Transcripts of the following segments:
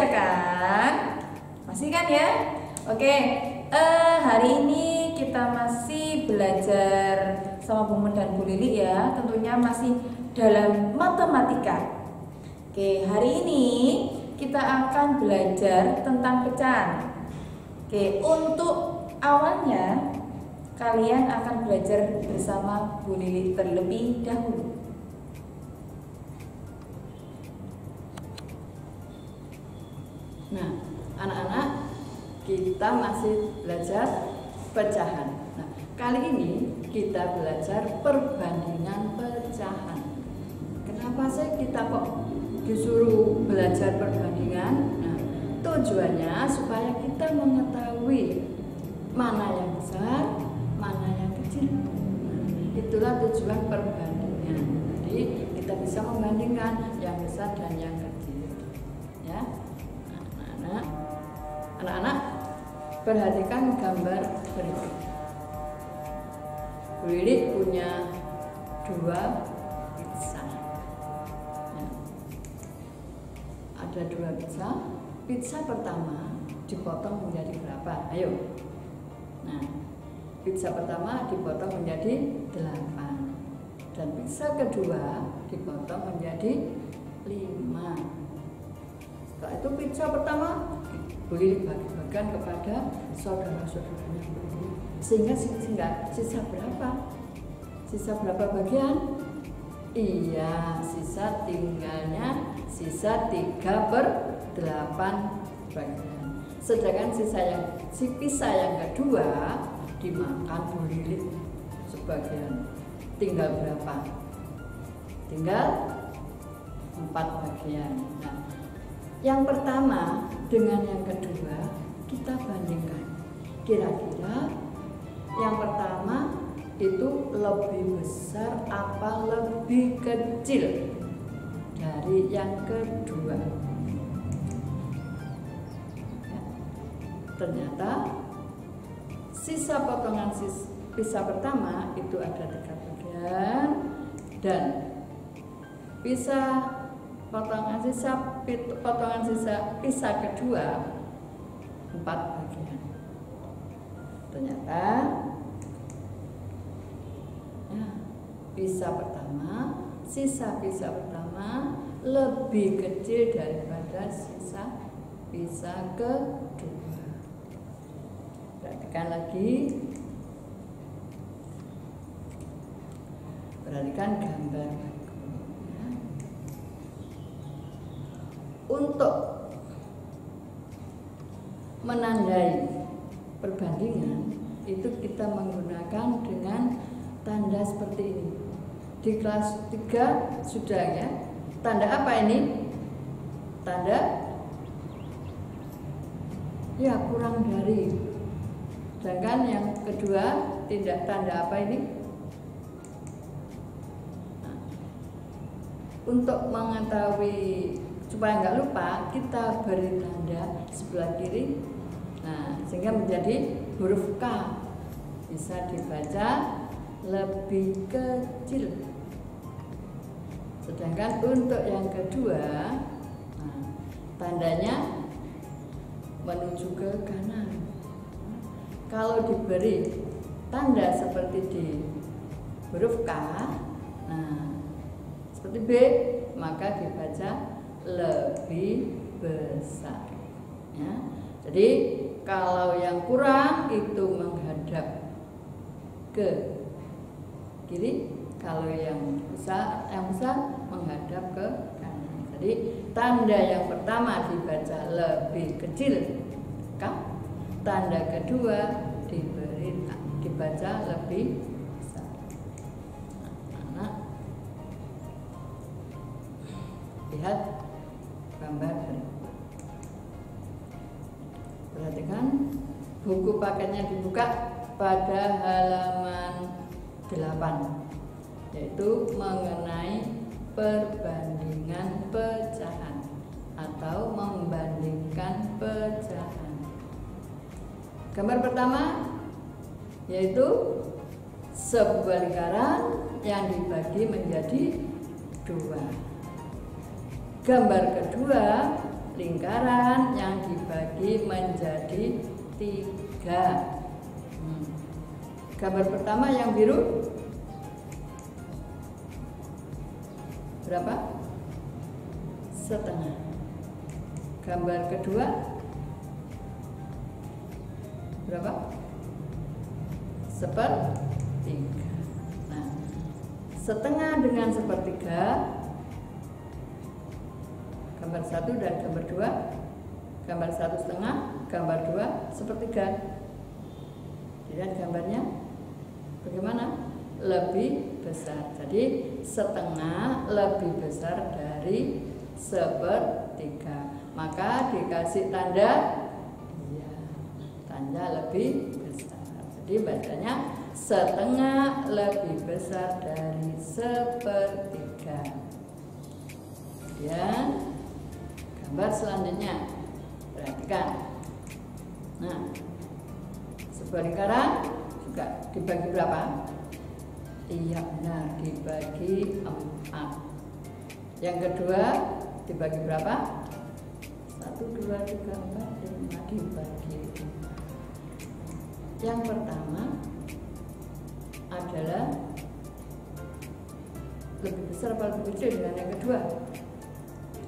belajar kan? Masih kan ya? Oke, hari ini kita masih belajar sama Bu Men dan Bu Lili ya. Tentunya masih dalam matematika. Oke, hari ini kita akan belajar tentang pecahan. Oke, untuk awalnya kalian akan belajar bersama Bu Lili terlebih dahulu. Nah, anak-anak, kita masih belajar pecahan. Nah, kali ini kita belajar perbandingan pecahan. Kenapa sih kita kok disuruh belajar perbandingan? Nah, tujuannya supaya kita mengetahui mana yang besar, mana yang kecil. Nah, itulah tujuan perbandingan. Jadi kita bisa membandingkan yang besar dan yang kecil. Ya. Anak-anak, perhatikan gambar berikut. Bu Lili punya 2 pizza. Ya. Ada 2 pizza. Pizza pertama dipotong menjadi berapa? Ayo. Nah, pizza pertama dipotong menjadi 8. Dan pizza kedua dipotong menjadi 5. Setelah itu pizza pertama Bu Lili bagi-bagikan kepada saudara-saudaranya Bu Lili. Sehingga sisa berapa? Sisa berapa bagian? Iya, sisa tinggalnya sisa 3/8 bagian. Sedangkan si pizza yang kedua dimakan Bu Lili sebagian. Tinggal berapa? Tinggal 4 bagian. Nah, yang pertama dengan yang kedua kita bandingkan. Kira-kira yang pertama itu lebih besar apa lebih kecil dari yang kedua? Ya. Ternyata sisa potongan pizza pertama itu ada 3 bagian dan potongan sisa pizza kedua 4 bagian. Ternyata ya, sisa pizza pertama lebih kecil daripada sisa pizza kedua. Perhatikan lagi. Perhatikan gambar. Untuk menandai perbandingan itu kita menggunakan dengan tanda seperti ini. Di kelas 3 sudah ya. Tanda apa ini? Tanda ya kurang dari. Sedangkan yang kedua tidak tanda apa ini? Nah, untuk mengetahui supaya nggak lupa, kita beri tanda sebelah kiri. Nah, sehingga menjadi huruf K. Bisa dibaca lebih kecil. Sedangkan untuk yang kedua, nah, tandanya menuju ke kanan. Kalau diberi tanda seperti di huruf K, nah, seperti B, maka dibaca lebih besar ya. Jadi kalau yang kurang itu menghadap ke kiri, kalau yang besar menghadap ke kanan. Jadi tanda yang pertama dibaca lebih kecil K, tanda kedua dibaca lebih besar. Anak lihat gambar berikut. Perhatikan, buku paketnya dibuka pada halaman 8, yaitu mengenai perbandingan pecahan atau membandingkan pecahan. Gambar pertama yaitu sebuah lingkaran yang dibagi menjadi 2. Gambar kedua lingkaran yang dibagi menjadi 3. Gambar pertama yang biru berapa? Setengah. Gambar kedua berapa? Sepertiga. Nah, setengah dengan sepertiga, gambar 1 dan gambar 2, gambar 1 setengah, gambar 2 sepertiga. Lihat gambarnya bagaimana? Lebih besar. Jadi setengah lebih besar dari sepertiga. Maka dikasih tanda iya, tanda lebih besar. Jadi bacanya setengah lebih besar dari sepertiga. Kemudian gambar selanjutnya, perhatikan. Nah, sebuah lingkaran juga dibagi berapa? Iya benar, dibagi 4. Yang kedua dibagi berapa? 1, 2, 3, 4, 5 dibagi 4. Yang pertama adalah lebih besar atau lebih kecil dengan yang kedua?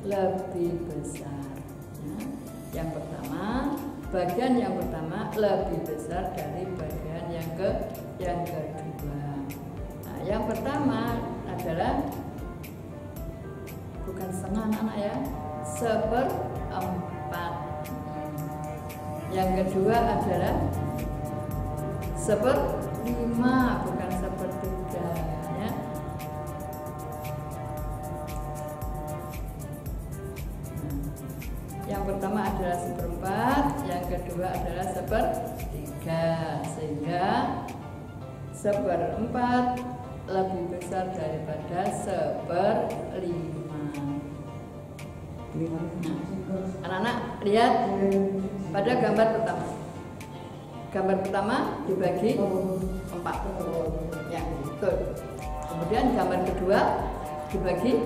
Lebih besar. Nah, yang pertama, bagian yang pertama lebih besar dari bagian yang kedua. Nah, yang pertama adalah bukan setengah anak-anak ya, 1/4. Yang kedua adalah 1/5, bukan 1/3 ya. Yang pertama adalah 1/4, yang kedua adalah 1/3, sehingga 1/4 lebih besar daripada 1/5. Anak-anak lihat pada gambar pertama. Gambar pertama dibagi 4. Ya, betul. Kemudian gambar kedua dibagi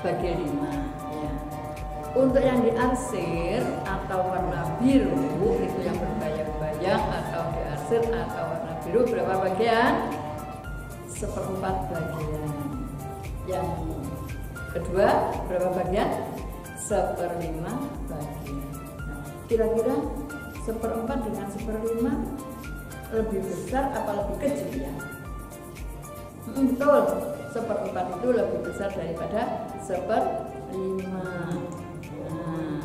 5. Ya. Untuk yang diarsir atau warna biru itu yang berbayang-bayang atau diarsir atau warna biru berapa bagian? 1/4 bagian. Yang kedua berapa bagian? 1/5 bagian. Nah, kira-kira 1/4 dengan 1/5 lebih besar apa lebih kecil ya? Betul, 1/4 itu lebih besar daripada 1/5. Nah,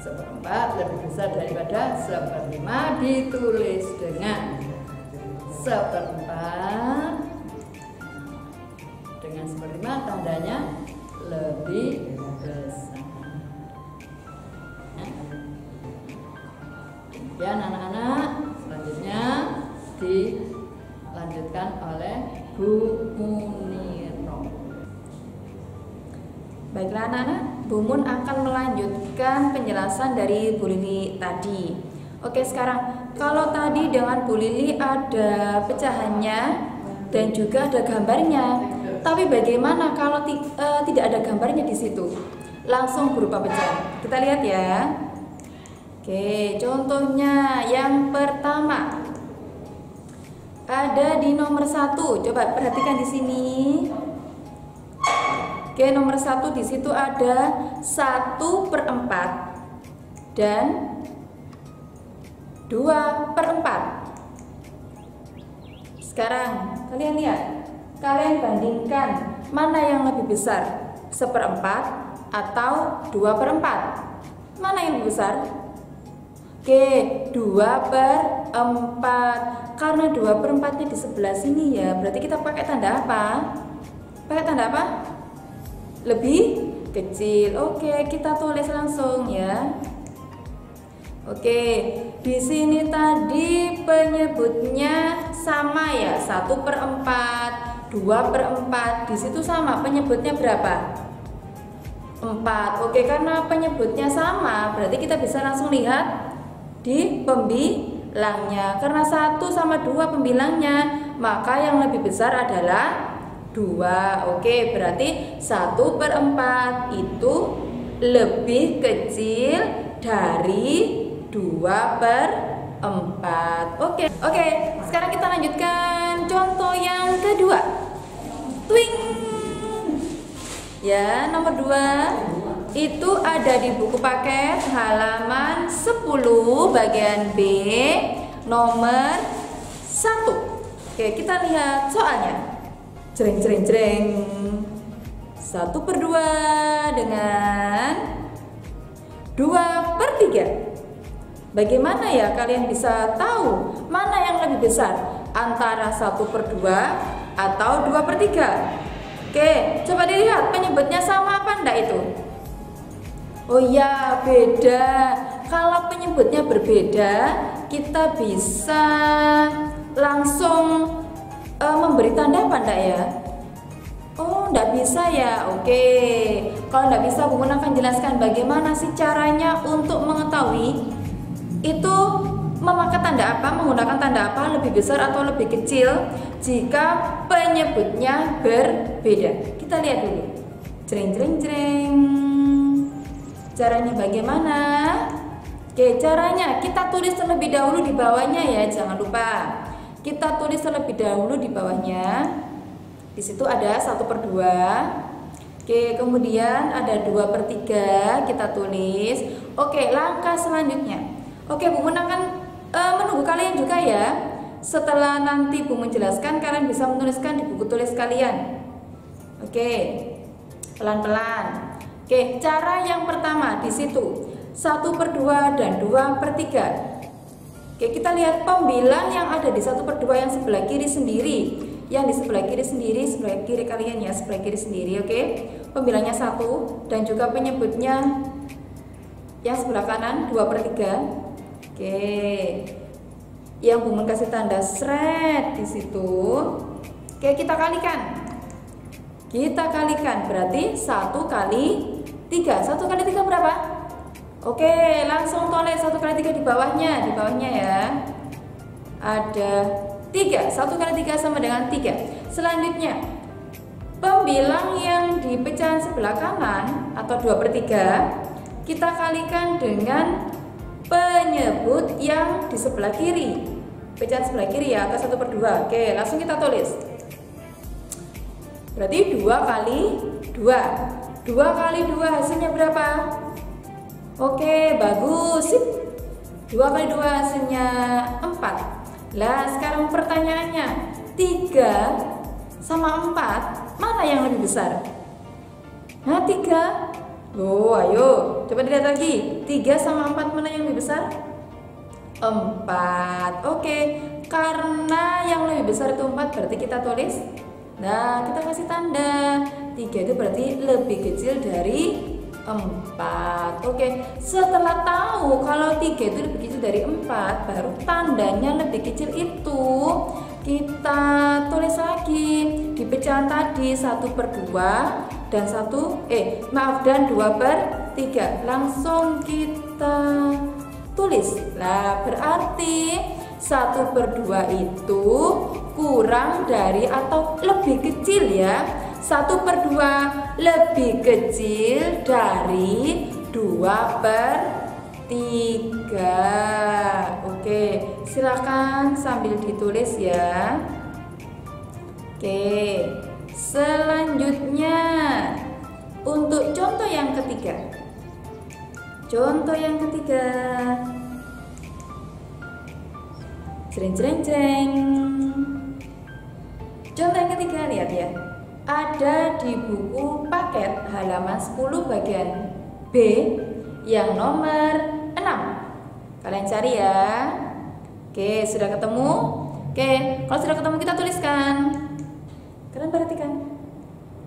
1/4 lebih besar daripada 1/5 ditulis dengan 1/4 dengan 1/5 tandanya lebih besar. Kemudian anak-anak selanjutnya dilanjutkan oleh Bu Muniro. Baiklah anak-anak, Bu Mun akan melanjutkan penjelasan dari Bu Lili tadi. Oke, sekarang kalau tadi dengan Bu Lili ada pecahannya dan juga ada gambarnya. Tapi bagaimana kalau tidak ada gambarnya di situ? Langsung berupa pecah. Kita lihat ya. Oke, contohnya yang pertama ada di nomor 1. Coba perhatikan di sini. Oke, nomor 1 di situ ada 1/4 dan 2/4. Sekarang kalian lihat, kalian bandingkan mana yang lebih besar, 1/4 atau 2/4? Mana yang lebih besar? Oke, 2/4. Karena 2/4-nya di sebelah sini ya, berarti kita pakai tanda apa? Pakai tanda apa? Lebih kecil. Oke, kita tulis langsung ya. Oke, di sini tadi penyebutnya sama ya, 1/4, 2/4. Di situ sama, penyebutnya berapa? 4. Oke, karena penyebutnya sama, berarti kita bisa langsung lihat di pembilangnya. Karena 1 sama 2 pembilangnya, maka yang lebih besar adalah 2. Oke, berarti 1/4 itu lebih kecil dari 2/4. Oke, sekarang kita lanjutkan contoh yang kedua. Twing. Ya, nomor 2 itu ada di buku paket halaman 10 bagian B nomor 1. Oke, kita lihat soalnya. Jreng jreng jreng. 1/2 dengan 2/3. Bagaimana ya kalian bisa tahu mana yang lebih besar antara 1/2 atau 2/3? Oke, coba dilihat penyebutnya sama apa enggak itu? Oh iya, beda. Kalau penyebutnya berbeda, kita bisa langsung memberi tanda apa enggak ya? Oh, enggak bisa ya. Oke. Kalau enggak bisa, Bu Mun akan jelaskan bagaimana sih caranya untuk mengetahui itu memakai tanda apa, menggunakan tanda apa, lebih besar atau lebih kecil jika penyebutnya berbeda. Kita lihat dulu. Jreng jreng jreng. Caranya bagaimana? Oke, caranya kita tulis terlebih dahulu di bawahnya ya, jangan lupa. Kita tulis terlebih dahulu di bawahnya. Di situ ada 1/2. Oke, kemudian ada 2/3 kita tulis. Oke, langkah selanjutnya. Oke, Bu Mun akan menunggu kalian juga ya. Setelah nanti Bu Mun jelaskan, kalian bisa menuliskan di buku tulis kalian. Oke, pelan-pelan. Oke, cara yang pertama di situ 1/2 dan 2/3. Oke, kita lihat pembilang yang ada di 1/2 yang sebelah kiri sendiri. Yang di sebelah kiri sendiri, sebelah kiri kalian ya, sebelah kiri sendiri. Oke, pembilangnya 1 dan juga penyebutnya yang sebelah kanan 2/3. Oke, yang Bu Mun kasih tanda seret di situ. Oke, kita kalikan. Kita kalikan berarti 1 kali 3. 1 kali 3 berapa? Oke, langsung toleh 1 kali 3 di bawahnya ya. Ada 3. 1 kali 3 sama dengan 3. Selanjutnya, pembilang yang di pecahan sebelah kanan atau 2/3 kita kalikan dengan penyebut yang di sebelah kiri. Pecahan sebelah kiri ya, atau 1/2. Oke, langsung kita tulis. Berarti 2 kali 2. 2 kali 2 hasilnya berapa? Oke, bagus. 2 kali 2 hasilnya 4. Lah, sekarang pertanyaannya, 3 sama 4, mana yang lebih besar? Nah, 3. Oh, ayo, coba dilihat lagi. 3 sama 4 mana yang lebih besar? 4. Oke, karena yang lebih besar itu 4, berarti kita tulis. Nah, kita kasih tanda 3 itu berarti lebih kecil dari 4. Oke, setelah tahu kalau 3 itu lebih kecil dari 4, baru tandanya lebih kecil itu kita tulis lagi di pecahan tadi 1/2 dan 2/3. Langsung kita tulis. Nah, berarti 1/2 itu kurang dari atau lebih kecil ya. 1/2 lebih kecil dari 2/3. Oke, silakan sambil ditulis ya. Oke, selanjutnya untuk contoh yang ketiga. Contoh yang ketiga. Jreng jreng jreng. Contoh yang ketiga, lihat ya. Ada di buku paket halaman 10 bagian B yang nomor 6. Kalian cari ya. Oke, sudah ketemu? Oke, kalau sudah ketemu kita tuliskan. Kalian perhatikan.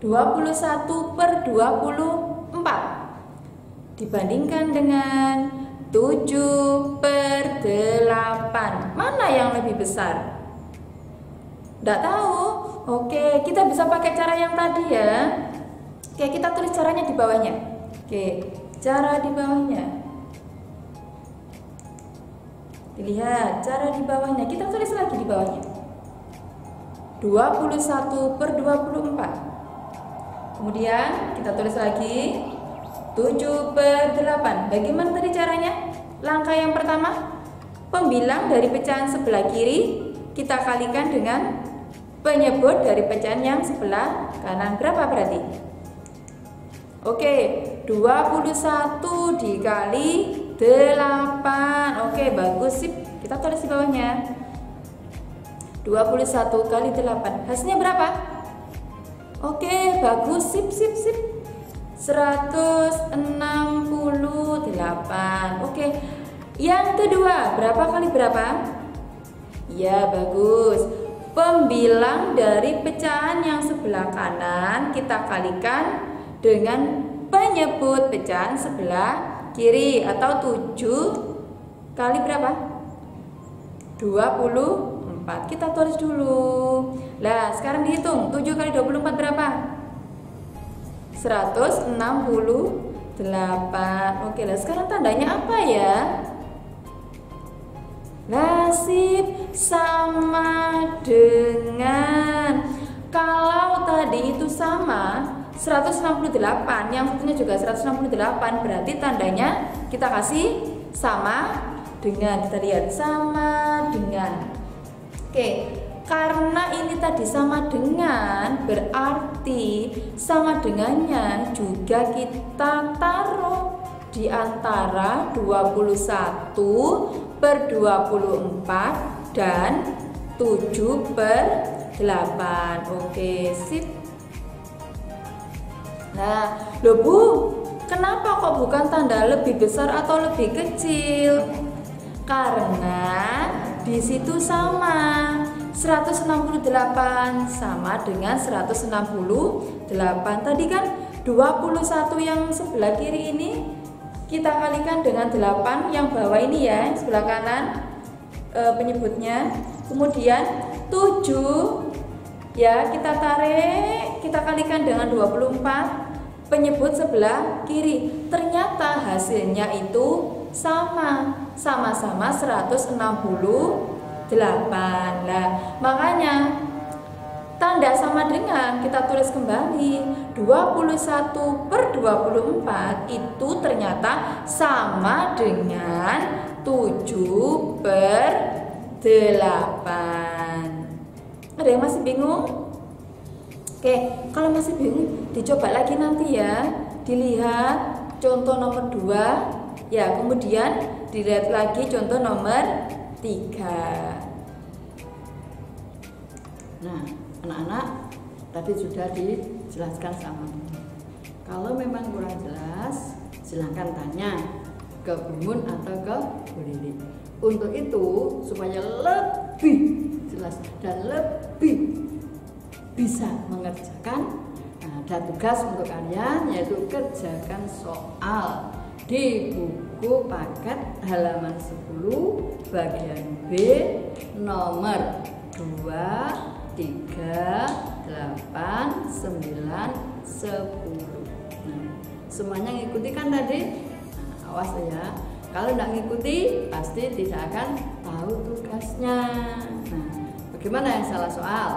21/24 dibandingkan dengan 7/8. Mana yang lebih besar? Nggak tahu. Oke, kita bisa pakai cara yang tadi ya. Oke, kita tulis caranya di bawahnya. Oke, cara di bawahnya. Dilihat cara di bawahnya. Kita tulis lagi di bawahnya. 21/24. Kemudian kita tulis lagi 7/8. Bagaimana tadi caranya? Langkah yang pertama, pembilang dari pecahan sebelah kiri kita kalikan dengan penyebut dari pecahan yang sebelah kanan. Berapa berarti? Oke, 21 dikali 8. Oke, bagus sip. Kita tulis di bawahnya. 21 kali 8. Hasilnya berapa? Oke, bagus sip. 168. Oke. Yang kedua, berapa kali berapa? Ya, bagus. Pembilang dari pecahan yang sebelah kanan kita kalikan dengan penyebut pecahan sebelah kiri, atau 7 kali berapa? 24. Kita tulis dulu. Lah, sekarang dihitung. 7 kali 24 berapa? 168. Oke, lah sekarang tandanya apa ya? Nasib sama dengan, kalau tadi itu sama 168, yang satunya juga 168, berarti tandanya kita kasih sama dengan. Kita lihat sama dengan. Oke, karena ini tadi sama dengan, berarti sama dengannya juga kita taruh di antara 21/24 dan 7/8. Oke, sip. Nah, loh Bu, kenapa kok bukan tanda lebih besar atau lebih kecil? Karena di situ sama 168 sama dengan 168. Tadi kan 21 yang sebelah kiri ini kita kalikan dengan 8 yang bawah ini ya, sebelah kanan penyebutnya. Kemudian 7 ya kita tarik, kita kalikan dengan 24 penyebut sebelah kiri. Ternyata hasilnya itu sama-sama 168. Nah, makanya tanda sama dengan kita tulis kembali 21/24 itu ternyata sama dengan 7/8. Ada yang masih bingung? Oke, kalau masih bingung dicoba lagi nanti ya. Dilihat contoh nomor 2 ya, kemudian dilihat lagi contoh nomor 3. Nah, anak-anak tadi sudah dijelaskan sama. Kalau memang kurang jelas, silahkan tanya ke Bumun atau ke Bu Lili. Untuk itu, supaya lebih jelas dan lebih bisa mengerjakan, ada tugas untuk kalian, yaitu kerjakan soal di buku paket halaman 10 bagian B nomor 2, 3, 8, 9, 10. Nah, semuanya ngikuti kan tadi? Nah, awas ya, kalau tidak ngikuti pasti tidak akan tahu tugasnya. Nah, bagaimana yang salah soal?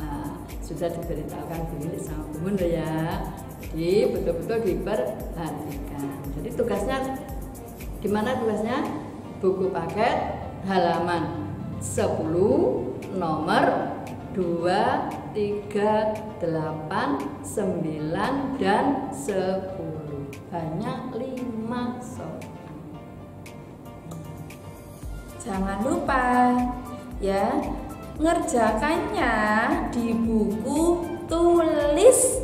Nah, sudah diberitahukan dulu sama Bumun ya. Jadi betul-betul diperhatikan. Jadi tugasnya gimana tugasnya? Buku paket halaman 10 nomor 2, 3, 8, 9, dan 10. Hanya 5 soal. Jangan lupa ya, ngerjakannya di buku tulis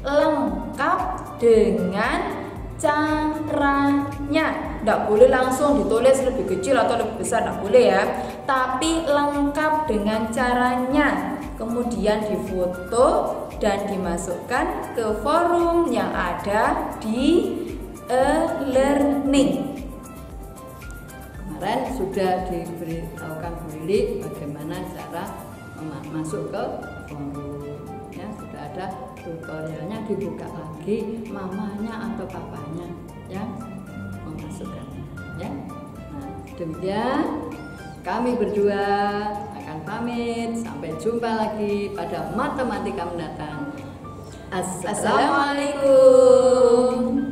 lengkap dengan caranya. Tidak boleh langsung ditulis lebih kecil atau lebih besar, tidak boleh ya. Tapi lengkap dengan caranya. Kemudian difoto dan dimasukkan ke forum yang ada di e-learning. Kemarin sudah diberitahukan Bu Lili bagaimana cara masuk ke forum. Ya, sudah ada tutorialnya, dibuka lagi mamanya atau papanya ya memasukkannya ya. Nah, demikian kami berdua akan pamit, sampai jumpa lagi pada matematika mendatang. Assalamualaikum.